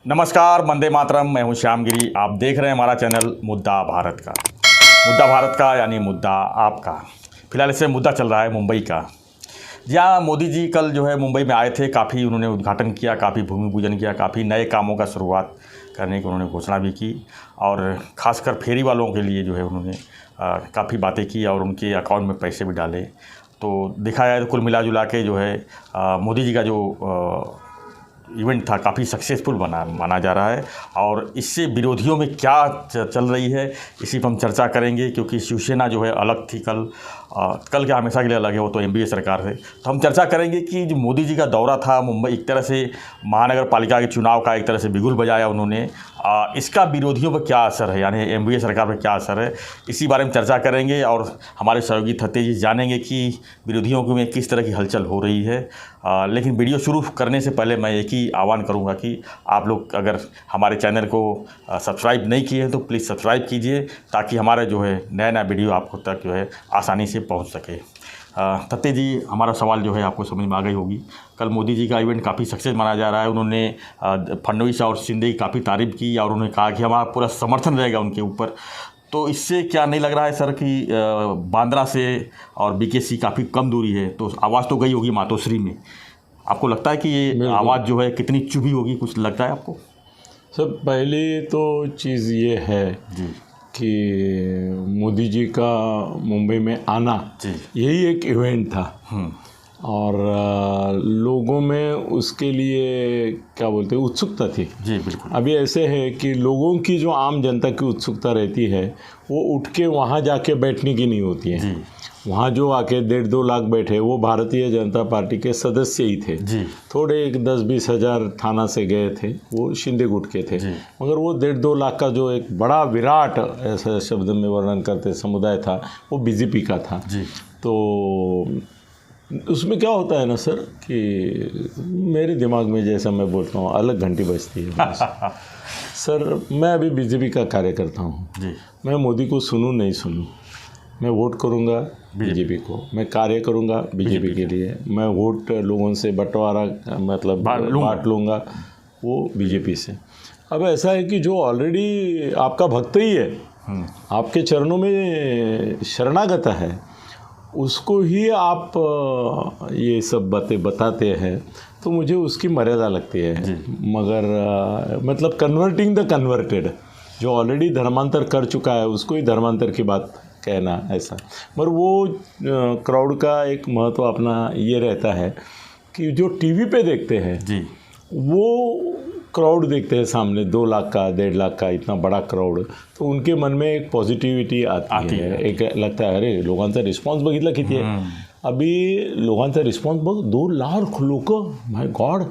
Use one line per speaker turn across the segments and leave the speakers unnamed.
नमस्कार, वंदे मातरम। मैं हूं श्यामगिरी। आप देख रहे हैं हमारा चैनल मुद्दा भारत का। मुद्दा भारत का यानी मुद्दा आपका। फिलहाल इससे मुद्दा चल रहा है मुंबई का। जहाँ मोदी जी कल जो है मुंबई में आए थे, काफ़ी उन्होंने उद्घाटन किया, काफ़ी भूमि पूजन किया, काफ़ी नए कामों का शुरुआत करने की उन्होंने घोषणा भी की और ख़ासकर फेरी वालों के लिए जो है उन्होंने काफ़ी बातें की और उनके अकाउंट में पैसे भी डाले। तो देखा जाए तो कुल मिला जुला के जो है मोदी जी का जो इवेंट था काफ़ी सक्सेसफुल माना जा रहा है। और इससे विरोधियों में क्या चल रही है इसी पर हम चर्चा करेंगे, क्योंकि शिवसेना जो है अलग थी कल क्या हमेशा के लिए अलग है, वो तो एनडीए सरकार है। तो हम चर्चा करेंगे कि जो मोदी जी का दौरा था मुंबई, एक तरह से महानगर पालिका के चुनाव का एक तरह से बिगुल बजाया उन्होंने, इसका विरोधियों पर क्या असर है, यानी एनडीए सरकार पर क्या असर है, इसी बारे में चर्चा करेंगे। और हमारे सहयोगी थत्ते जी जानेंगे कि विरोधियों में किस तरह की हलचल हो रही है। लेकिन वीडियो शुरू करने से पहले मैं एक ही आह्वान करूंगा कि आप लोग अगर हमारे चैनल को सब्सक्राइब नहीं किए हैं तो प्लीज़ सब्सक्राइब कीजिए, ताकि हमारा जो है नया वीडियो आपको तक जो है आसानी से पहुंच सके। थत्ते जी, हमारा सवाल जो है आपको समझ में आ गई होगी। कल मोदी जी का इवेंट काफ़ी सक्सेस माना जा रहा है। उन्होंने फडणवीस और शिंदे की काफ़ी तारीफ़ की और उन्होंने कहा कि हमारा पूरा समर्थन रहेगा उनके ऊपर। तो इससे क्या नहीं लग रहा है सर कि बांद्रा से और बीकेसी काफ़ी कम दूरी है, तो आवाज़ तो गई होगी मातोश्री में। आपको लगता है कि ये आवाज़ जो है कितनी चुभी होगी, कुछ लगता है आपको?
सर, पहली तो चीज़ ये है
जी
कि मोदी जी का मुंबई में आना यही एक इवेंट था और लोगों में उसके लिए क्या बोलते हैं उत्सुकता थी।
जी बिल्कुल।
अभी ऐसे है कि लोगों की जो आम जनता की उत्सुकता रहती है वो उठ के वहाँ जाके बैठने की नहीं होती है। वहाँ जो आके 1.5-2 लाख बैठे वो भारतीय जनता पार्टी के सदस्य ही थे। थोड़े एक 10-20 हज़ार थाना से गए थे, वो शिंदे गुट के थे। मगर वो 1.5-2 लाख का जो एक बड़ा विराट ऐसा शब्द में वर्णन करते समुदाय था वो बीजेपी का था। तो उसमें क्या होता है ना सर कि मेरे दिमाग में जैसा मैं बोलता हूँ अलग घंटी बजती है। सर, मैं अभी बीजेपी का कार्यकर्ता हूँ। मैं मोदी को सुनूँ नहीं सुनूँ, मैं वोट करूँगा बीजेपी को, मैं कार्य करूँगा बीजेपी के लिए, मैं वोट लोगों से बंटवारा मतलब बांट लूँगा वो बीजेपी से। अब ऐसा है कि जो ऑलरेडी आपका भक्त ही है, आपके चरणों में शरणागत है, उसको ही आप ये सब बातें बताते हैं, तो मुझे उसकी मर्यादा लगती है। मगर मतलब कन्वर्टिंग द कन्वर्टेड, जो ऑलरेडी धर्मांतर कर चुका है उसको ही धर्मांतर की बात कहना ऐसा। मगर वो क्राउड का एक महत्व अपना ये रहता है कि जो टीवी पे देखते हैं वो क्राउड देखते हैं सामने 2 लाख का 1.5 लाख का इतना बड़ा क्राउड, तो उनके मन में एक पॉझिटिव्हिटी आती है। एक लगता है अरे लोकांचा रिस्पॉन्स बघितला किती आहे। अभी लोकांचा रिस्पॉन्स बघ 2 लाख लोग, माय गॉड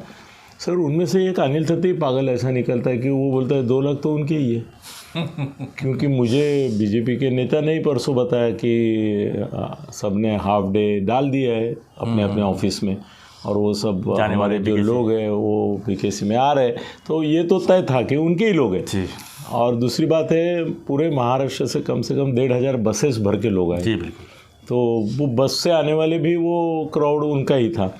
सर। उनमें से एक अनिल थत्ते पागल ऐसा निकलता है कि वो बोलता है 2 लाख तो उनके ही है। क्योंकि मुझे बीजेपी के नेता ने ही परसों बताया कि सबने हाफ डे डाल दिया है अपने अपने ऑफिस में, और वो सब हमारे जो लोग हैं वो बीकेसी में आ रहे, तो ये तो तय था कि उनके ही लोग हैं। और दूसरी बात है, पूरे महाराष्ट्र से कम 1,500 बसेस भर के लोग आए, तो वो बस से आने वाले भी वो क्राउड उनका ही था।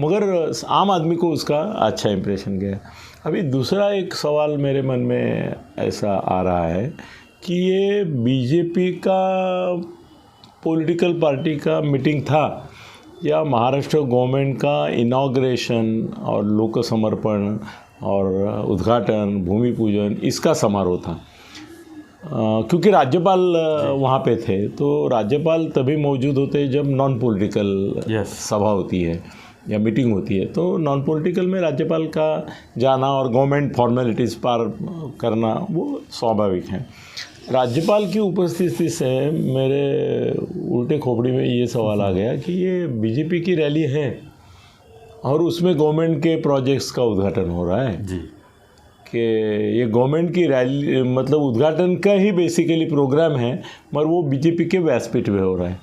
मगर आम आदमी को उसका अच्छा इंप्रेशन गया। अभी दूसरा एक सवाल मेरे मन में ऐसा आ रहा है कि ये बीजेपी का पॉलिटिकल पार्टी का मीटिंग था या महाराष्ट्र गवर्नमेंट का इनॉग्रेशन और लोक समर्पण और उद्घाटन भूमि पूजन इसका समारोह था। क्योंकि राज्यपाल वहाँ पे थे, तो राज्यपाल तभी मौजूद होते जब नॉन पॉलिटिकल सभा होती है या मीटिंग होती है। तो नॉन पॉलिटिकल में राज्यपाल का जाना और गवर्नमेंट फॉर्मेलिटीज़ पार करना वो स्वाभाविक है। राज्यपाल की उपस्थिति से मेरे उल्टे खोपड़ी में ये सवाल आ गया कि ये बीजेपी की रैली है और उसमें गवर्नमेंट के प्रोजेक्ट्स का उद्घाटन हो रहा है कि ये गवर्नमेंट की रैली मतलब उद्घाटन का ही बेसिकली प्रोग्राम है, मगर वो बीजेपी के व्यासपीठ पे हो रहा है।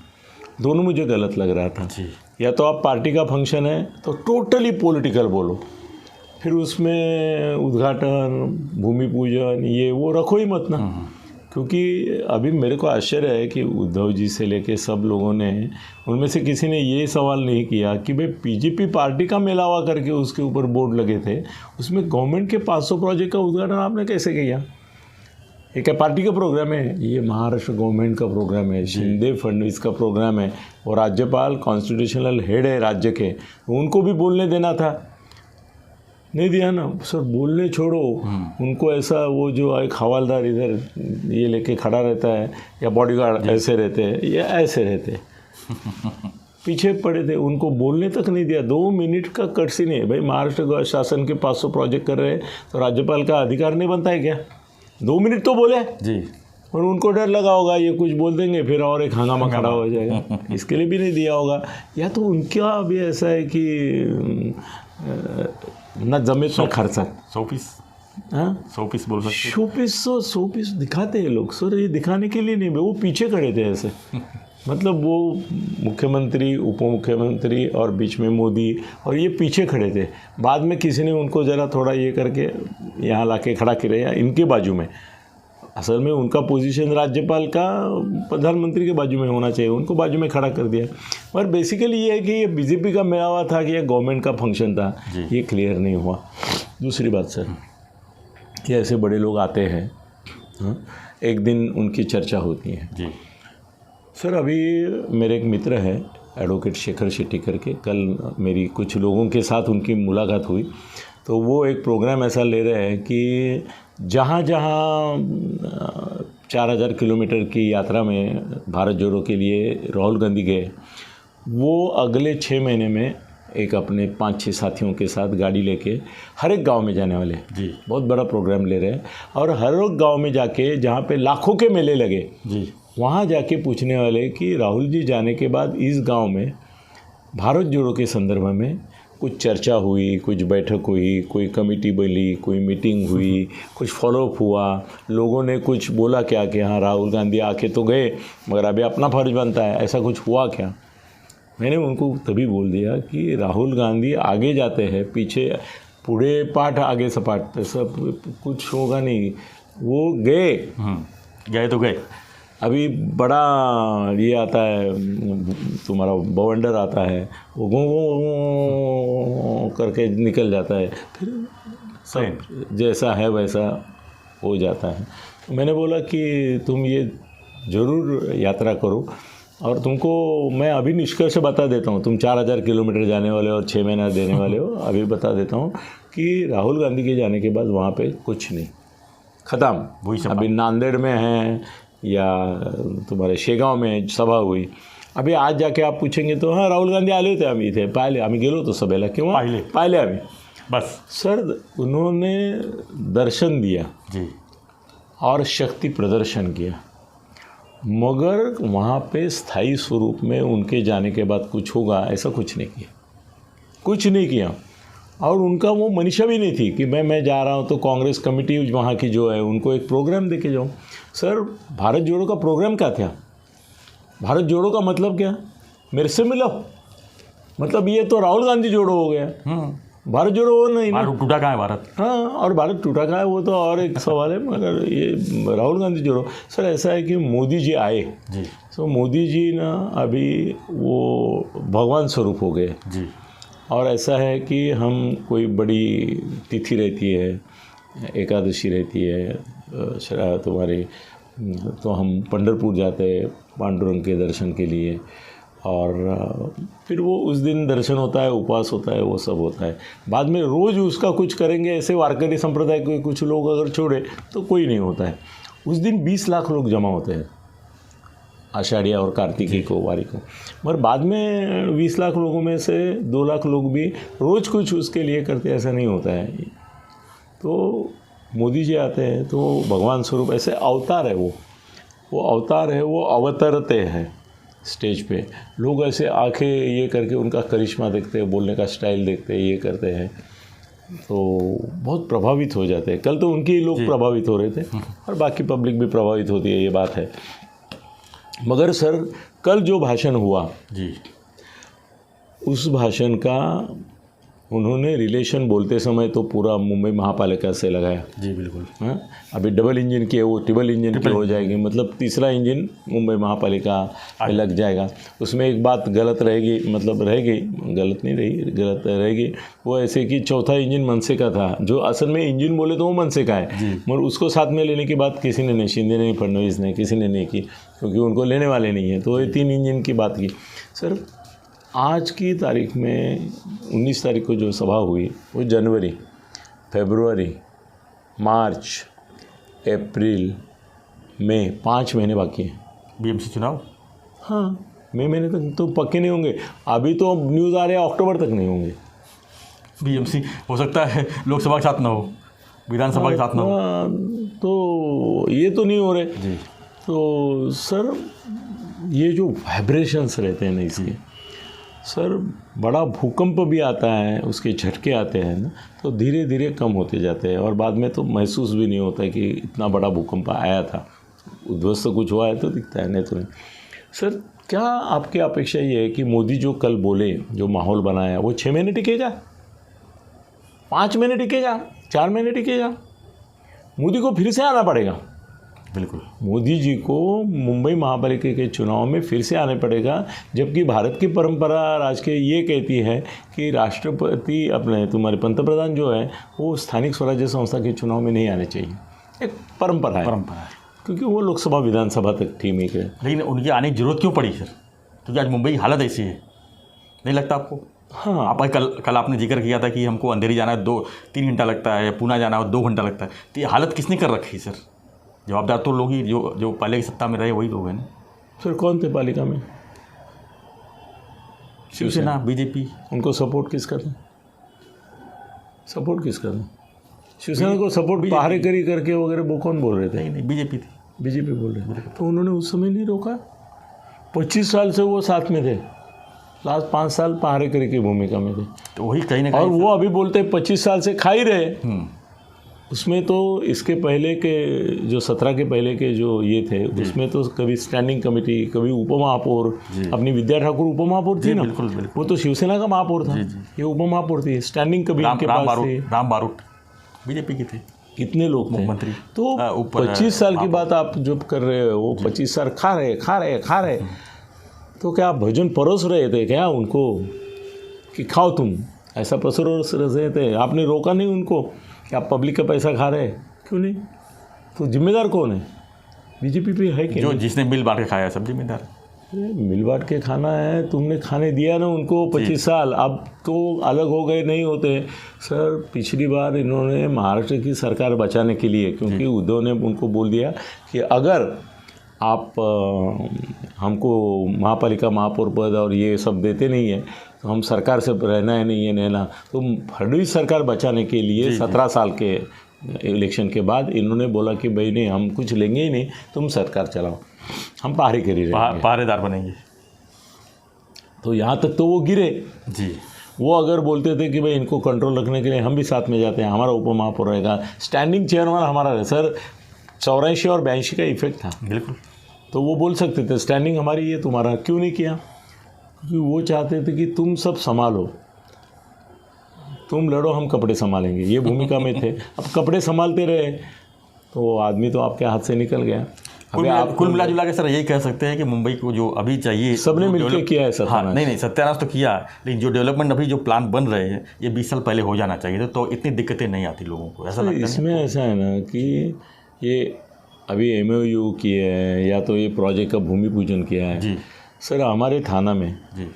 दोनों मुझे गलत लग रहा था। या तो आप पार्टी का फंक्शन है तो टोटली पॉलिटिकल बोलो, फिर उसमें उद्घाटन भूमि पूजन ये वो रखो ही मत ना। क्योंकि अभी मेरे को आश्चर्य है कि उद्धव जी से लेके सब लोगों ने, उनमें से किसी ने ये सवाल नहीं किया कि भाई बीजेपी पार्टी का मेलावा करके उसके ऊपर बोर्ड लगे थे, उसमें गवर्नमेंट के 500 प्रोजेक्ट का उद्घाटन आपने कैसे किया? ये क्या पार्टी का प्रोग्राम है? ये महाराष्ट्र गवर्नमेंट का प्रोग्राम है, शिंदे फडणवीस का प्रोग्राम है, और राज्यपाल कॉन्स्टिट्यूशनल हेड है राज्य के, उनको भी बोलने देना था, नहीं दिया ना सर। बोलने छोड़ो, उनको ऐसा वो जो एक हवालदार इधर ये लेके खड़ा रहता है या बॉडीगार्ड ऐसे रहते हैं या ऐसे रहते पीछे पड़े थे, उनको बोलने तक नहीं दिया। 2 मिनट का कटसी नहीं है भाई। महाराष्ट्र शासन के 500 प्रोजेक्ट कर रहे हैं तो राज्यपाल का अधिकार नहीं बनता है क्या? 2 मिनट तो बोले जी, और उनको डर लगा होगा ये कुछ बोल देंगे फिर और एक हंगामा खड़ा हो जाएगा, इसके लिए भी नहीं दिया होगा। या तो उनका अभी ऐसा है कि न जमे तो खर्चा 100 पीस, हाँ 100 पीस बोल सकते, 100 पीस दिखाते हैं लोग सर। ये दिखाने के लिए नहीं, वो पीछे खड़े थे ऐसे मतलब वो मुख्यमंत्री, उप मुख्यमंत्री और बीच में मोदी, और ये पीछे खड़े थे। बाद में किसी ने उनको ज़रा थोड़ा ये करके यहाँ लाके खड़ा किया इनके बाजू में। असल में उनका पोजीशन राज्यपाल का प्रधानमंत्री के बाजू में होना चाहिए, उनको बाजू में खड़ा कर दिया। पर बेसिकली ये है कि ये बीजेपी का मेलावा था कि ये गवर्नमेंट का फंक्शन था, ये क्लियर नहीं हुआ। दूसरी बात सर, ये ऐसे बड़े लोग आते हैं, हाँ, एक दिन उनकी चर्चा होती है जी। सर अभी मेरे एक मित्र है एडवोकेट शेखर शेट्टी करके, कल मेरी कुछ लोगों के साथ उनकी मुलाकात हुई, तो वो एक प्रोग्राम ऐसा ले रहे हैं कि जहाँ जहाँ 4000 किलोमीटर की यात्रा में भारत जोड़ो के लिए राहुल गांधी गए, वो अगले 6 महीने में एक अपने 5-6 साथियों के साथ गाड़ी लेके हर एक गांव में जाने वाले जी। बहुत बड़ा प्रोग्राम ले रहे हैं, और हर एक गांव में जाके जहाँ पे लाखों के मेले लगे जी, वहाँ जाके पूछने वाले कि राहुल जी जाने के बाद इस गांव में भारत जोड़ो के संदर्भ में कुछ चर्चा हुई, कुछ बैठक हुई, कोई कमेटी बनी, कोई मीटिंग हुई, कुछ फॉलोअप हुआ, लोगों ने कुछ बोला क्या कि हाँ राहुल गांधी आके तो गए मगर अभी अपना फर्ज बनता है, ऐसा कुछ हुआ क्या? मैंने उनको तभी बोल दिया कि राहुल गांधी आगे जाते हैं, पीछे पूरे पाठ आगे सपाट सब कुछ होगा नहीं, वो गए तो गए। अभी बड़ा ये आता है तुम्हारा बवंडर आता है, वो गो करके निकल जाता है, फिर सब जैसा है वैसा हो जाता है। तो मैंने बोला कि तुम ये ज़रूर यात्रा करो, और तुमको मैं अभी निष्कर्ष बता देता हूँ। तुम 4000 किलोमीटर जाने वाले और 6 महीना देने वाले हो, अभी बता देता हूँ कि राहुल गांधी के जाने के बाद वहाँ पे कुछ नहीं, ख़त्म। अभी नांदेड़ में है या तुम्हारे शेगाव में सभा हुई, अभी आज जाके आप पूछेंगे तो हाँ राहुल गांधी आले होते, आम्ही इथे पाहिले, आम्ही गेलो होतो सभेला किंवा पाहिले आम्ही, बस। सर उन्होंने दर्शन दिया जी और शक्ति प्रदर्शन किया, मगर वहाँ पे स्थायी स्वरूप में उनके जाने के बाद कुछ होगा ऐसा कुछ नहीं किया। और उनका वो मनीषा भी नहीं थी कि मैं जा रहा हूँ तो कांग्रेस कमेटी वहाँ की जो है उनको एक प्रोग्राम दे के जाऊँ। सर भारत जोड़ो का प्रोग्राम क्या था? भारत जोड़ो का मतलब क्या? मेरे से मिलो, मतलब ये तो राहुल गांधी जोड़ो हो गया, भारत जोड़ो वो नहीं ना, टूटा कहाँ है भारत? हाँ, और भारत टूटा कहाँ है वो तो और एक सवाल है, मगर ये राहुल गांधी जोड़ो। सर ऐसा है कि मोदी जी आए जी, तो मोदी जी ना अभी वो भगवान स्वरूप हो गए जी। और ऐसा है कि हम कोई बड़ी तिथि रहती है, एकादशी रहती है तुम्हारी, तो हम पंढरपुर जाते हैं पांडुरंग के दर्शन के लिए, और फिर वो उस दिन दर्शन होता है, उपवास होता है, वो सब होता है। बाद में रोज़ उसका कुछ करेंगे ऐसे वारकरी संप्रदाय के कुछ लोग अगर छोड़े तो कोई नहीं होता है। उस दिन 20 लाख लोग जमा होते हैं आषाढ़िया और कार्तिकी को, वारी को, मगर बाद में 20 लाख लोगों में से 2 लाख लोग भी रोज़ कुछ उसके लिए करते, ऐसा नहीं होता है। तो मोदी जी आते हैं तो भगवान स्वरूप ऐसे अवतार है, वो अवतार है, वो अवतरते हैं स्टेज पे, लोग ऐसे आंखें ये करके उनका करिश्मा देखते हैं, बोलने का स्टाइल देखते हैं, ये करते हैं, तो बहुत प्रभावित हो जाते हैं। कल तो उनके ही लोग प्रभावित हो रहे थे और बाकी पब्लिक भी प्रभावित होती है, ये बात है। मगर सर कल जो भाषण हुआ जी, उस भाषण का उन्होंने रिलेशन बोलते समय तो पूरा मुंबई महापालिका से लगाया।
जी बिल्कुल।
हाँ, अभी डबल इंजन की है, वो ट्रिपल इंजन की हो जाएगी, मतलब तीसरा इंजन मुंबई महापालिका में लग जाएगा। उसमें एक बात गलत रहेगी, मतलब रहेगी, गलत नहीं रही, गलत रहेगी, वो ऐसे कि चौथा इंजन मनसे का था, जो असल में इंजन बोले तो वो मनसे का है, मगर उसको साथ में लेने की बात किसी ने नहीं, शिंदे ने, फडणवीस ने, किसी ने नहीं की, क्योंकि उनको लेने वाले नहीं है, तो ये 3 इंजन की बात की। सर आज की तारीख में 19 तारीख को जो सभा हुई वो जनवरी, फरवरी, मार्च, अप्रैल, मई 5 महीने बाकी हैं।
बीएमसी चुनाव,
हाँ, मई महीने तक तो पक्के नहीं होंगे। अभी तो न्यूज़ आ रहे हैं अक्टूबर तक नहीं होंगे।
बीएमसी हो सकता है लोकसभा के साथ ना हो, विधानसभा के साथ ना हो,
तो ये तो नहीं हो रहे
जी।
तो सर ये जो वाइब्रेशंस रहते हैं ना इसके, सर बड़ा भूकंप भी आता है, उसके झटके आते हैं ना, तो धीरे धीरे कम होते जाते हैं और बाद में तो महसूस भी नहीं होता है कि इतना बड़ा भूकंप आया था। उध्वस्त कुछ हुआ है तो दिखता है, नहीं तो नहीं। सर क्या आपकी अपेक्षा ये है कि मोदी जो कल बोले, जो माहौल बनाया, वो 6 महीने टिकेगा, 5 महीने टिकेगा, 4 महीने टिकेगा? मोदी को फिर से आना पड़ेगा।
बिल्कुल,
मोदी जी को मुंबई महापालिका के चुनाव में फिर से आने पड़ेगा, जबकि भारत की परंपरा राजकीय ये कहती है कि राष्ट्रपति अपने तुम्हारे पंतप्रधान जो है वो स्थानिक स्वराज्य संस्था के चुनाव में नहीं आने चाहिए। एक परंपरा है, क्योंकि वो लोकसभा विधानसभा तक ठीक है।
लेकिन उनकी आने की जरूरत क्यों पड़ी सर? क्योंकि आज मुंबई की हालत ऐसी है, नहीं लगता आपको?
हाँ,
आप कल आपने जिक्र किया था कि हमको अंधेरी जाना है 2-3 घंटा लगता है, पूना जाना है 2 घंटा लगता है, तो ये हालत किसने कर रखी है सर? जवाबदार तो लोग ही, जो पहले की सत्ता में रहे वही लोग हैं ना।
सर कौन थे पालिका में?
शिवसेना, बीजेपी।
उनको सपोर्ट किसका था? सपोर्ट किसका था? शिवसेना को सपोर्ट पहारेकरी करके वगैरह वो कौन बोल रहे थे?
नहीं, बीजेपी थी।
बीजेपी बोल रहे थे, तो उन्होंने उस समय नहीं रोका। 25 साल से वो साथ में थे, लास्ट 5 साल पहारेकरी की भूमिका में थे,
तो वही कहीं ना कहीं।
और वो अभी बोलते हैं 25 साल से खा ही रहे। उसमें तो इसके पहले के जो 17 के पहले के जो ये थे, उसमें तो कभी स्टैंडिंग कमेटी, कभी उपमहापौर, अपनी विद्या ठाकुर उपमहापौर थी ना,
बिल्कुल।
वो तो शिवसेना का महापौर था, ये उपमहापौर थी। स्टैंडिंग कमेटी के पास थे,
राम बारूट बीजेपी के थे।
कितने लोग थे
मंत्री?
तो 25 साल की बात आप जो कर रहे हो, वो 25 साल खा रहे, तो क्या आप भोजन परोस रहे थे क्या उनको कि खाओ तुम, ऐसा परोस रहे थे? आपने रोका नहीं उनको कि आप पब्लिक का पैसा खा रहे हैं? क्यों नहीं? तो जिम्मेदार कौन है? बीजेपी पे है कि
जो जिसने मिल बांट के खाया सब जिम्मेदार।
मिल बांट के खाना है, तुमने खाने दिया ना उनको 25 साल, अब तो अलग हो गए नहीं होते। सर पिछली बार इन्होंने महाराष्ट्र की सरकार बचाने के लिए, क्योंकि उद्धव ने उनको बोल दिया कि अगर आप हमको महापालिका महापौर पद और ये सब देते नहीं है तो हम सरकार से रहना है नहीं है रहना। तो फडणवीस सरकार बचाने के लिए 17 साल के इलेक्शन के बाद इन्होंने बोला कि भाई नहीं, हम कुछ लेंगे ही नहीं, तुम सरकार चलाओ, हम पहारेकरी रहेंगे,
पहरेदार बनेंगे।
तो यहाँ तक तो वो गिरे
जी।
वो अगर बोलते थे कि भाई इनको कंट्रोल रखने के लिए हम भी साथ में जाते हैं, हमारा उपमहापौर रहेगा, स्टैंडिंग चेयरमैन हमारा रहे। सर 84 और 82 का इफेक्ट था,
बिल्कुल।
तो वो बोल सकते थे स्टैंडिंग हमारी है, तुम्हारा क्यों नहीं किया? क्योंकि वो चाहते थे कि तुम सब संभालो, तुम लड़ो, हम कपड़े संभालेंगे, ये भूमिका में थे। अब कपड़े संभालते रहे तो आदमी तो आपके हाथ से निकल गया।
कुल मिला जुला के सर यही कह सकते हैं कि मुंबई को जो अभी चाहिए,
सबने मिलकर किया है सत्यानाश।
हाँ, नहीं सत्यानाश तो किया, लेकिन जो डेवलपमेंट अभी जो प्लान बन रहे हैं ये 20 साल पहले हो जाना चाहिए, तो इतनी दिक्कतें नहीं आती लोगों को, ऐसा लगता है।
इसमें ऐसा है ना कि ये अभी MOU किया है या तो ये प्रोजेक्ट का भूमि पूजन किया है
जी।
सर हमारे थाना में
जी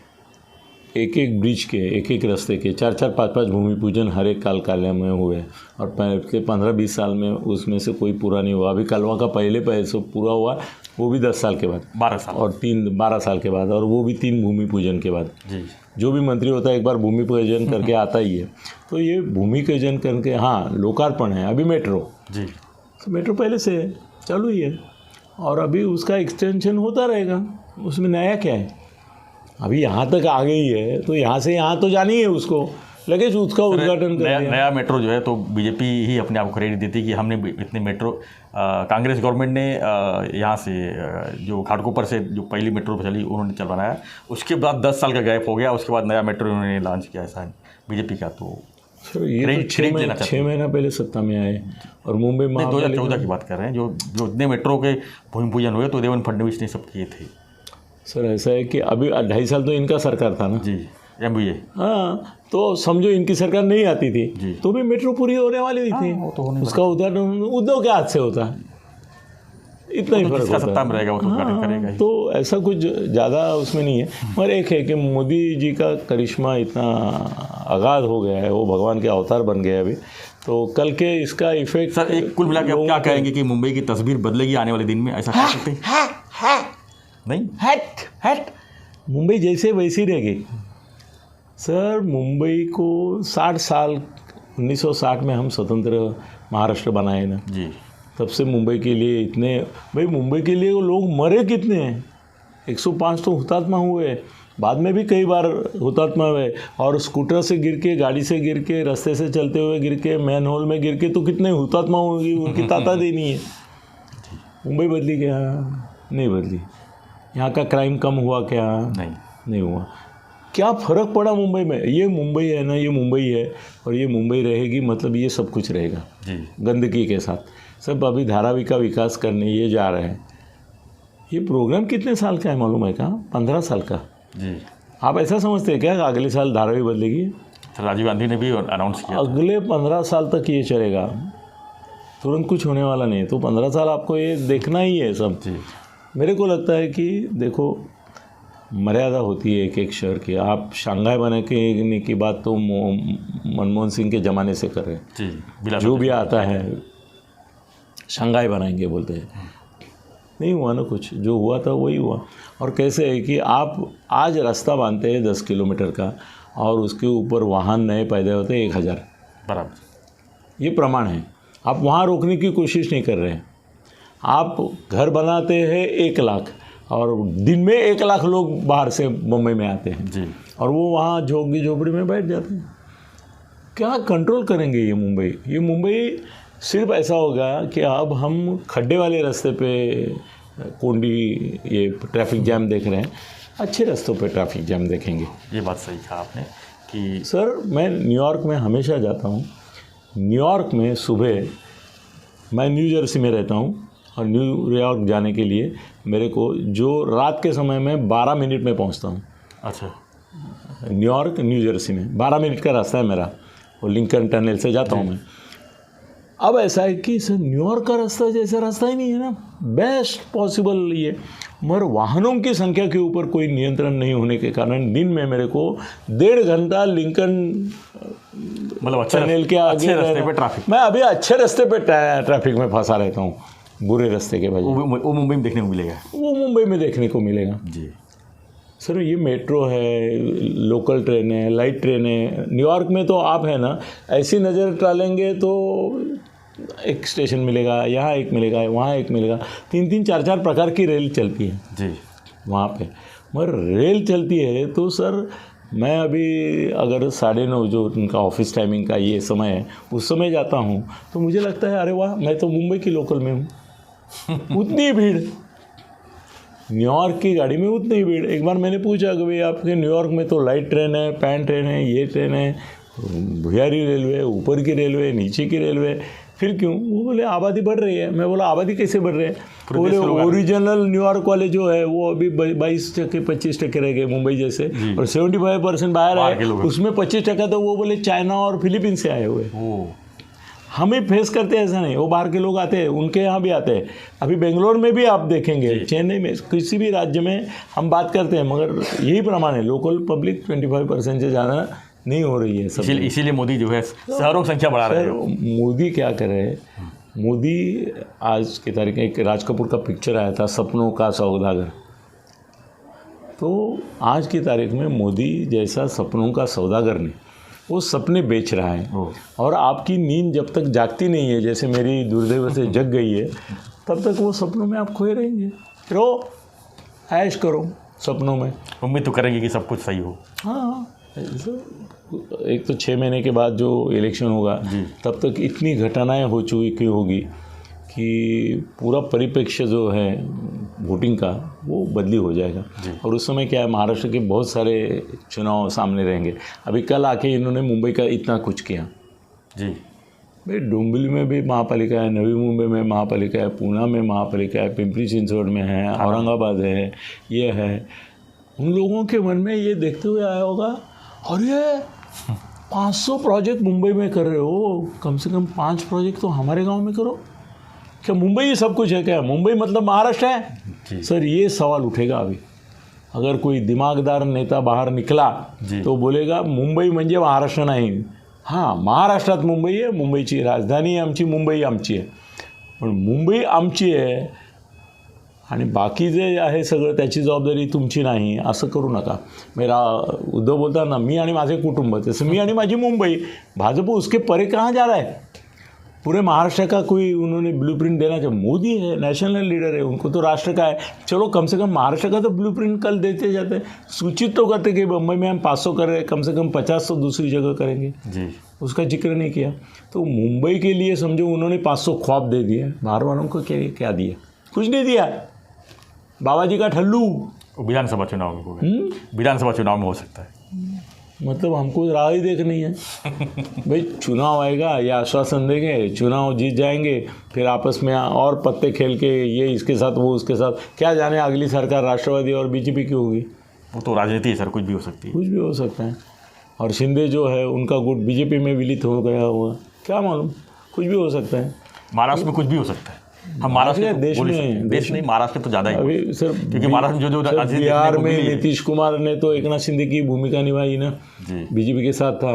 एक ब्रिज के, एक रास्ते के 4-4, 5-5 भूमि पूजन हर एक काल में हुए, और पिछले 15-20 साल में उसमें से कोई पूरा नहीं हुआ। अभी कलवा का पहले पूरा हुआ, वो भी 10 साल के बाद,
12 साल,
और 12 साल के बाद, और वो भी 3 भूमि पूजन के बाद।
जी।
जो भी मंत्री होता है एक बार भूमि पूजन करके आता ही है। तो ये भूमि पूजन करके, हाँ लोकार्पण है। अभी मेट्रो
जी,
तो मेट्रो पहले से चालू ही है और अभी उसका एक्सटेंशन होता रहेगा, उसमें नया क्या है? अभी यहाँ तक आ गई है तो यहाँ से यहाँ तो जानी है उसको, लगेज उसका उद्घाटन कर
नया
दिया।
नया मेट्रो जो है तो बीजेपी ही अपने आप को क्रेडिट देती है कि हमने इतने मेट्रो, कांग्रेस गवर्नमेंट ने यहाँ से जो घाटकोपर से जो पहली मेट्रो चली उन्होंने चल बनाया, उसके बाद 10 साल का गैप हो गया, उसके बाद नया मेट्रो उन्होंने लॉन्च किया, ऐसा है बीजेपी का। तो
सर ये
क्रेडिट
तो 6 महीना पहले सत्ता में आए और मुंबई
नहीं, 2014 की बात कर रहे हैं, जो इतने मेट्रो के भूमि पूजन हुए तो देवेंद्र फडणवीस ने सब किए थे।
सर ऐसा है कि अभी 2.5 साल तो इनका सरकार था ना
जी, MBA।
हाँ, तो समझो इनकी सरकार नहीं आती थी तो भी मेट्रो पूरी होने वाली थी।
वो तो होने
उसका उद्घाटन उद्धव के हाथ से होता है, इतना ही फर्क
जिसका
होता
सत्ता में रहेगा वो तो उद्घाटन करेगा ही।
तो ऐसा कुछ ज़्यादा उसमें नहीं है। मगर एक है कि मोदी जी का करिश्मा इतना अगाध हो गया है, वो भगवान के अवतार बन गए अभी, तो कल के इसका इफेक्ट।
सर एक कुल मिला के आप क्या कहेंगे कि मुंबई की तस्वीर बदलेगी आने वाले दिन में, ऐसा कह सकते हैं? नहीं,
हट मुंबई जैसे वैसी रहेगी सर। मुंबई को 60 साल 1960 में हम स्वतंत्र महाराष्ट्र बनाए ना
जी,
तब से मुंबई के लिए इतने, भाई मुंबई के लिए वो लोग मरे कितने हैं, 105 तो हुतात्मा हुए, बाद में भी कई बार हुतात्मा हुए, और स्कूटर से गिर के, गाड़ी से गिर के, रास्ते से चलते हुए गिर के, मैन होल में गिर के, तो कितने हुतात्मा होंगे, उनकी ताता देनी है। मुंबई बदली क्या? नहीं बदली। यहाँ का क्राइम कम हुआ क्या? नहीं हुआ। क्या फ़र्क पड़ा मुंबई में? ये मुंबई है ना, ये मुंबई है और ये मुंबई रहेगी, मतलब ये सब कुछ रहेगा
जी,
गंदगी के साथ। सब अभी धारावी का विकास करने ये जा रहे हैं। ये प्रोग्राम कितने साल का है मालूम है क्या? 15 साल का
जी।
आप ऐसा समझते हैं क्या अगले साल धारावी बदलेगी?
तो राजीव गांधी ने भी अनाउंस किया
अगले 15 साल तक ये चलेगा, तुरंत कुछ होने वाला नहीं। तो 15 साल आपको ये देखना ही है सब।
जी।
मेरे को लगता है कि देखो, मर्यादा होती है एक एक शहर की। आप शंघाई बनाने की बात तो मनमोहन सिंह के ज़माने से कर रहे हैं
जी,
जो भी आता है शंघाई बनाएंगे बोलते हैं। नहीं हुआ ना कुछ, जो हुआ था वही हुआ। और कैसे है कि आप आज रास्ता बांधते हैं 10 किलोमीटर का और उसके ऊपर वाहन नए पैदा होते हैं 1000,
बराबर।
ये प्रमाण है। आप वहाँ रोकने की कोशिश नहीं कर रहे हैं। आप घर बनाते हैं 1 लाख और दिन में 1 लाख लोग बाहर से मुंबई में आते हैं
जी,
और वो वहाँ झोंकी झोपड़ी में बैठ जाते हैं। क्या कंट्रोल करेंगे ये मुंबई? ये मुंबई सिर्फ ऐसा होगा कि अब हम खड्डे वाले रास्ते पे कोंडी ये ट्रैफिक जैम देख रहे हैं, अच्छे रास्तों पे ट्रैफिक जैम देखेंगे।
ये बात सही कहा आपने कि
सर मैं न्यूयॉर्क में हमेशा जाता हूँ। न्यूयॉर्क में सुबह, मैं न्यू जर्सी में रहता हूँ और न्यूयॉर्क जाने के लिए मेरे को जो रात के समय में 12 मिनट में पहुँचता हूँ।
अच्छा,
न्यूयॉर्क न्यू जर्सी में 12 मिनट का रास्ता है मेरा, और लिंकन टनल से जाता हूँ मैं। अब ऐसा है कि सर न्यूयॉर्क का रास्ता जैसा रास्ता ही नहीं है ना, बेस्ट पॉसिबल ये। मगर वाहनों की संख्या के ऊपर कोई नियंत्रण नहीं होने के कारण दिन में मेरे को 1.5 घंटा लिंकन
मतलब
टनल के आगे
अच्छे रास्ते पे ट्रैफिक,
मैं अभी अच्छे रास्ते पे ट्रैफिक में फंसा रहता हूँ, बुरे रास्ते के वजह।
वो मुंबई में देखने को मिलेगा।
वो मुंबई में देखने को मिलेगा
जी।
सर। ये मेट्रो है, लोकल ट्रेन है, लाइट ट्रेन है। न्यूयॉर्क में तो आप है ना ऐसी नज़र डालेंगे तो एक स्टेशन मिलेगा, यहाँ एक मिलेगा, वहाँ एक मिलेगा, 3-3 4-4 प्रकार की रेल चलती है
जी
वहाँ पे। मगर रेल चलती है तो सर मैं अभी अगर 9:30 जो उनका ऑफिस टाइमिंग का ये समय है उस समय जाता हूँ तो मुझे लगता है अरे वाह, मैं तो मुंबई की लोकल में हूँ। उतनी भीड़ न्यूयॉर्क की गाड़ी में, उतनी ही भीड़। एक बार मैंने पूछा कि भाई आपके न्यूयॉर्क में तो लाइट ट्रेन है, पैन ट्रेन है, ये ट्रेन है, भुयारी रेलवे, ऊपर की रेलवे, नीचे की रेलवे, फिर क्यों? वो बोले आबादी बढ़ रही है। मैं बोला आबादी कैसे बढ़ रही है? वो बोले ओरिजिनल न्यूयॉर्क वाले जो है वो अभी 22% रह गए मुंबई जैसे, और 75% बाहर है, उसमें 25% तो वो बोले चाइना और फिलीपीन से आए हुए। हम ही फेस करते हैं, ऐसा नहीं। वो बाहर के लोग आते हैं, उनके यहाँ भी आते हैं। अभी बेंगलोर में भी आप देखेंगे, चेन्नई में, किसी भी राज्य में हम बात करते हैं, मगर यही प्रमाण है, लोकल पब्लिक 25% से ज़्यादा नहीं हो रही है सब।
इसीलिए मोदी जो है शहरों की संख्या बढ़ा रहे हैं।
मोदी क्या करे? मोदी आज की तारीख में एक राज कपूर का पिक्चर आया था, सपनों का सौदागर। तो आज की तारीख में मोदी जैसा सपनों का सौदागर ने वो सपने बेच रहा है, और आपकी नींद जब तक जागती नहीं है, जैसे मेरी दुर्दैव से जग गई है, तब तक वो सपनों में आप खोए रहेंगे। रो ऐश करो सपनों में,
उम्मीद तो करेंगे कि सब कुछ सही हो।
हाँ, एक तो 6 महीने के बाद जो इलेक्शन होगा तब तक इतनी घटनाएं हो चुकी होगी कि पूरा परिप्रेक्ष्य जो है वोटिंग का वो बदली हो जाएगा। और उस समय क्या है, महाराष्ट्र के बहुत सारे चुनाव सामने रहेंगे। अभी कल आके इन्होंने मुंबई का इतना कुछ किया
जी
भाई, डोंबिवली में भी महापालिका है, नवी मुंबई में महापालिका है, पूना में महापालिका है, पिंपरी चिंचवड में है, औरंगाबाद है, ये है। उन लोगों के मन में ये देखते हुए आया होगा, अरे 500 प्रोजेक्ट मुंबई में कर रहे हो, कम से कम 5 प्रोजेक्ट तो हमारे गांव में करो। क्या मुंबई ही सब कुछ है क्या? मुंबई मतलब महाराष्ट्र है? सर ये सवाल उठेगा अभी। अगर कोई दिमागदार नेता बाहर निकला तो बोलेगा मुंबई म्हणजे महाराष्ट्र नाही। हां, महाराष्ट्रात मुंबई आहे, मुंबईची राजधानी आमची, मुंबई आमची आहे, पण मुंबई आमची आहे आणि बाकी जे आहे सगळं त्याची जबाबदारी तुमची नाही, असं करू नका। मेरा उद्धव बोलता ना, मी आणि माझे कुटुंब, तसं मी आणि माझी मुंबई। भाजपा उसके परे कहाँ जा रहा है? पूरे महाराष्ट्र का कोई उन्होंने ब्लूप्रिंट देना चाहिए। मोदी है, नेशनल लीडर है, उनको तो राष्ट्र का है। चलो कम से कम महाराष्ट्र का तो ब्लूप्रिंट कल देते जाते, सूचित तो करते कि मुंबई में हम 500 कर रहे हैं, कम से कम 50 तो दूसरी जगह करेंगे जी। उसका जिक्र नहीं किया। तो मुंबई के लिए समझो उन्होंने 500 ख्वाब दे दिए, बाहर वालों को क्या दिया? कुछ नहीं दिया। बाबा जी का ठल्लू
विधानसभा चुनाव में होगा, विधानसभा चुनाव में हो सकता है।
मतलब हमको राह ही देखनी है भाई। चुनाव आएगा, या आश्वासन देंगे, चुनाव जीत जाएंगे, फिर आपस में और पत्ते खेल के ये इसके साथ वो उसके साथ, क्या जाने अगली सरकार राष्ट्रवादी और बीजेपी की होगी।
वो तो राजनीति है सर, कुछ भी हो सकती है।
कुछ भी हो सकता है। और शिंदे जो है उनका गुट बीजेपी में विलित हो गया हुआ, क्या मालूम, कुछ भी हो सकता है।
महाराष्ट्र में कुछ भी हो सकता है। हम महाराष्ट्र
देश में
देश नहीं, महाराष्ट्र तो ज़्यादा ही
अभी सर,
क्योंकि महाराष्ट्र में जो
बिहार में नीतीश कुमार ने तो एकनाथ शिंदे की भूमिका निभाई ना, बीजेपी के साथ था,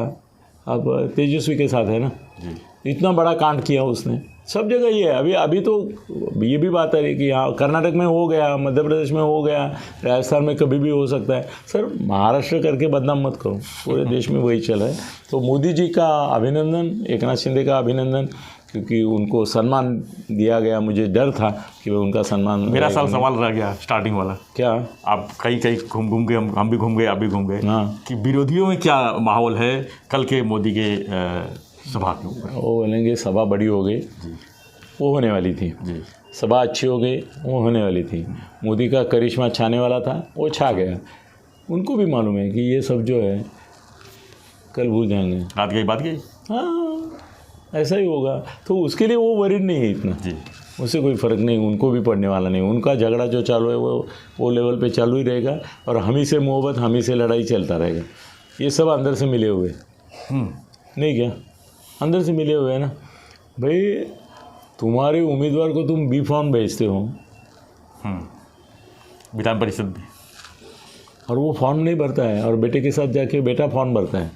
अब तेजस्वी के साथ है ना जी। इतना बड़ा कांड किया उसने, सब जगह ये है। अभी तो ये भी बात है कि यहाँ कर्नाटक में हो गया, मध्य प्रदेश में हो गया, राजस्थान में कभी भी हो सकता है। सर महाराष्ट्र करके बदनाम मत करो, पूरे देश में वही चल रहा है। तो मोदी जी का अभिनंदन, एकनाथ शिंदे का अभिनंदन, क्योंकि उनको सम्मान दिया गया। मुझे डर था कि वो उनका सम्मान,
मेरा सवाल रह गया स्टार्टिंग वाला।
क्या? आप
कई घूम गए, हम भी घूम गए, आप भी घूम गए,
हाँ,
कि विरोधियों में क्या माहौल है कल के मोदी के सभा के ऊपर?
वो बोलेंगे सभा बड़ी हो गई, वो होने वाली थी जी। सभा अच्छी हो गई, वो होने वाली थी। मोदी का करिश्मा छाने वाला था, वो छा गया। उनको भी मालूम है कि ये सब जो है कल भूल जाएंगे।
रात गई बात गई,
हाँ ऐसा ही होगा। तो उसके लिए वो वरीड नहीं है इतना जी, उससे कोई फ़र्क नहीं, उनको भी पड़ने वाला नहीं। उनका झगड़ा जो चालू है वो लेवल पे चालू ही रहेगा, और हम ही से मोहब्बत, हम ही से लड़ाई चलता रहेगा। ये सब अंदर से मिले हुए नहीं, क्या अंदर से मिले हुए हैं ना भाई। तुम्हारे उम्मीदवार को तुम बी फॉर्म भेजते हो
विधान परिषद में,
और वो फॉर्म नहीं भरता है, और बेटे के साथ जाके बेटा फॉर्म भरता है।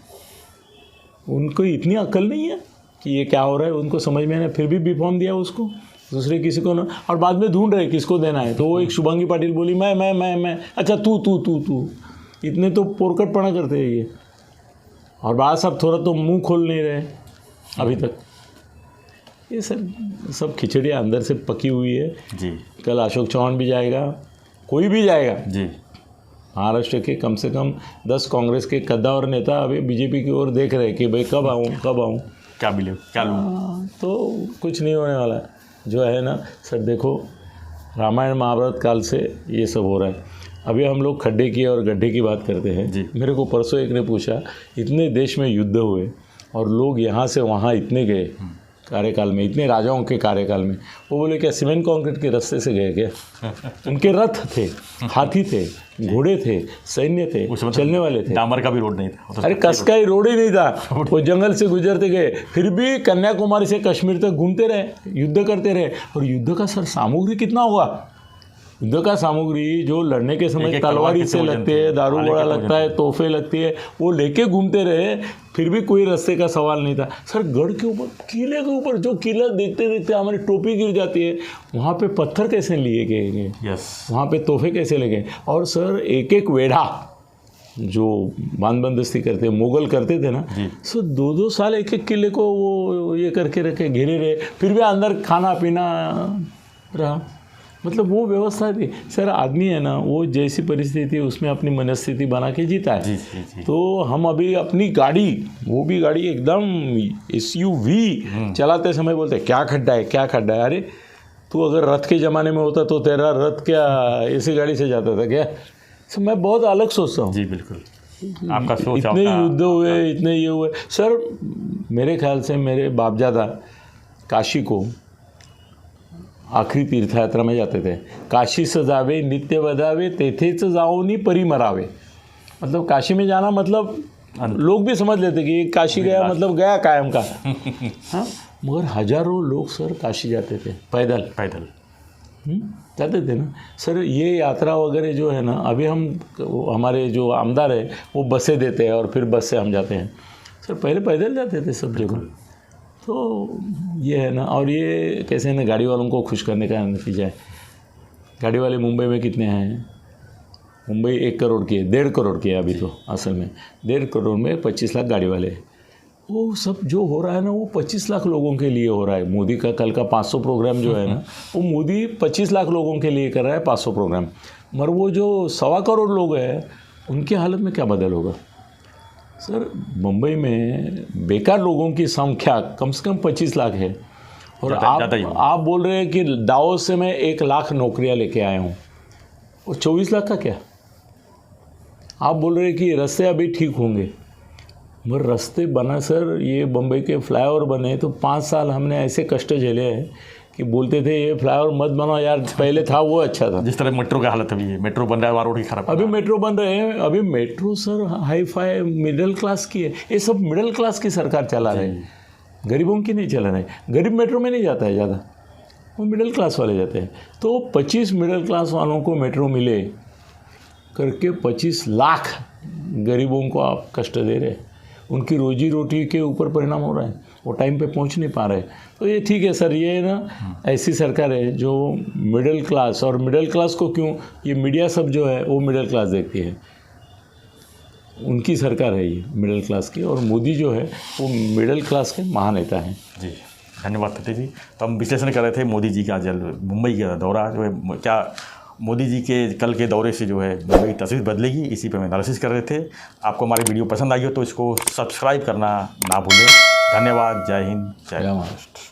उनको इतनी अक्ल नहीं है कि ये क्या हो रहा है, उनको समझ में नहीं, फिर भी बी फॉर्म दिया उसको, दूसरे किसी को ना, और बाद में ढूंढ रहे किसको देना है। तो वो एक शुभांगी पाटिल बोली मैं, अच्छा तू, इतने तो पोरकटपना करते हैं ये। और बाद साहब थोड़ा तो मुंह खोल नहीं रहे अभी तक। ये सब खिचड़ियाँ अंदर से पकी हुई है
जी।
कल अशोक चौहान भी जाएगा, कोई भी जाएगा जी। महाराष्ट्र के कम से कम 10 कांग्रेस के कद्दावर नेता अभी बीजेपी की ओर देख रहे हैं कि भाई कब आऊँ,
क्या मिले, क्या लूँ।
तो कुछ नहीं होने वाला जो है ना सर। देखो रामायण महाभारत काल से ये सब हो रहा है। अभी हम लोग खड्डे की और गड्ढे की बात करते हैं जी। मेरे को परसों एक ने पूछा, इतने देश में युद्ध हुए और लोग यहाँ से वहाँ इतने गए कार्यकाल में, इतने राजाओं के कार्यकाल में, वो बोले क्या सीमेंट कंक्रीट के रास्ते से गए क्या? उनके रथ थे, हाथी थे, घोड़े थे, सैन्य थे, चलने वाले थे।
डामर का भी रोड नहीं था।
अरे कस का ही रोड ही नहीं था, वो जंगल से गुजरते गए, फिर भी कन्याकुमारी से कश्मीर तक घूमते रहे, युद्ध करते रहे। और युद्ध का सर सामग्री कितना होगा? युद्ध का सामग्री जो लड़ने के समय तलवारी से लगते हैं, दारू बड़ा लगता है, तोहफे लगती है, वो लेके घूमते रहे, फिर भी कोई रास्ते का सवाल नहीं था। सर गढ़ के ऊपर, किले के ऊपर, जो किला देखते देखते हमारी टोपी गिर जाती है, वहाँ पे पत्थर कैसे लिए गए, वहाँ पे तोहफे कैसे लगे। और सर एक एक वेढ़ा जो बांधबंदोस्ती करते मुगल करते थे ना, सो 2-2 साल एक एक किले को वो ये करके रखे, घेरे रहे, फिर भी अंदर खाना पीना रहा। मतलब वो व्यवस्था थी सर। आदमी है ना, वो जैसी परिस्थिति उसमें अपनी मनस्थिति बना के जीता है।
जी।
तो हम अभी अपनी गाड़ी, वो भी गाड़ी एकदम SUV चलाते समय बोलते क्या खड्डा है, क्या खड्डा है। अरे तू अगर रथ के ज़माने में होता तो तेरा रथ क्या ऐसी गाड़ी से जाता था क्या? तो मैं बहुत अलग सोचता हूँ।
जी बिल्कुल, आपका सोच,
इतने युद्ध हुए, इतने ये हुए सर। मेरे ख्याल से मेरे बापजादा काशी को आखरी तीर्थ यात्रा में जाते थे। काशी सजावे नित्य बजावे तेथेच जाओनी परी मरावे। मतलब काशी में जाना मतलब लोग भी समझ लेते कि काशी गया मतलब गया कायम का। हाँ, मगर हजारों लोग सर काशी जाते थे पैदल जाते थे ना सर। ये यात्रा वगैरह जो है ना, अभी हम हमारे जो आमदार है वो बसें देते हैं और फिर बस से हम जाते हैं सर। पहले पैदल जाते थे सब जगह। तो ये है ना, और ये कैसे है ना, गाड़ी वालों को खुश करने का नतीजा है। गाड़ी वाले मुंबई में कितने हैं? मुंबई 1 करोड़ की है, 1.5 करोड़ की है अभी तो असल में। 1.5 करोड़ में 25 लाख गाड़ी वाले हैं। वो सब जो हो रहा है ना, वो 25 लाख लोगों के लिए हो रहा है। मोदी का कल का 500 प्रोग्राम जो है ना, वो मोदी 25 लाख लोगों के लिए कर रहा है 500 प्रोग्राम। मगर वो जो 1.25 करोड़ लोग हैं, उनकी हालत में क्या बदल होगा सर? मुंबई में बेकार लोगों की संख्या कम से कम 25 लाख है। और आप बोल रहे हैं कि दावोस से मैं 1 लाख नौकरियां लेके आया हूँ, वो 24 लाख का क्या? आप बोल रहे हैं कि रास्ते अभी ठीक होंगे, मगर रास्ते बना सर, ये बम्बई के फ्लाईओवर बने तो 5 साल हमने ऐसे कष्ट झेले हैं कि बोलते थे ये फ्लाईओवर मत बनाओ यार, पहले था वो अच्छा था।
जिस तरह मेट्रो का हालत अभी है, मेट्रो बन रहा है, रोड की खराब।
अभी मेट्रो बन रहे हैं, अभी metro sir hi fi middle class की है। ये सब मिडिल क्लास की सरकार चला रहे हैं, गरीबों की नहीं चला रहे। गरीब मेट्रो में नहीं जाता है ज़्यादा, वो मिडिल क्लास वाले जाते हैं। तो 25 मिडिल क्लास वालों को मेट्रो मिले करके 25 लाख गरीबों को आप कष्ट दे रहे हैं। उनकी रोजी रोटी के ऊपर परिणाम हो रहा है, वो टाइम पे पहुंच नहीं पा रहे। तो ये ठीक है सर, ये ना ऐसी सरकार है जो मिडिल क्लास, और मिडिल क्लास को क्यों, ये मीडिया सब जो है वो मिडिल क्लास देखती है। उनकी सरकार है ये मिडिल क्लास की, और मोदी जो है वो मिडिल क्लास के महानेता हैं।
जी धन्यवाद फतेह जी। तो हम विश्लेषण कर रहे थे मोदी जी का मुंबई का दौरा जो है, क्या मोदी जी के कल के दौरे से जो है मुंबई की तस्वीर बदलेगी, इसी पर हम एनालिसिस कर रहे थे। आपको हमारी वीडियो पसंद आई हो तो इसको सब्सक्राइब करना ना भूलें। धन्यवाद। जय हिंद, जय महाराष्ट्र।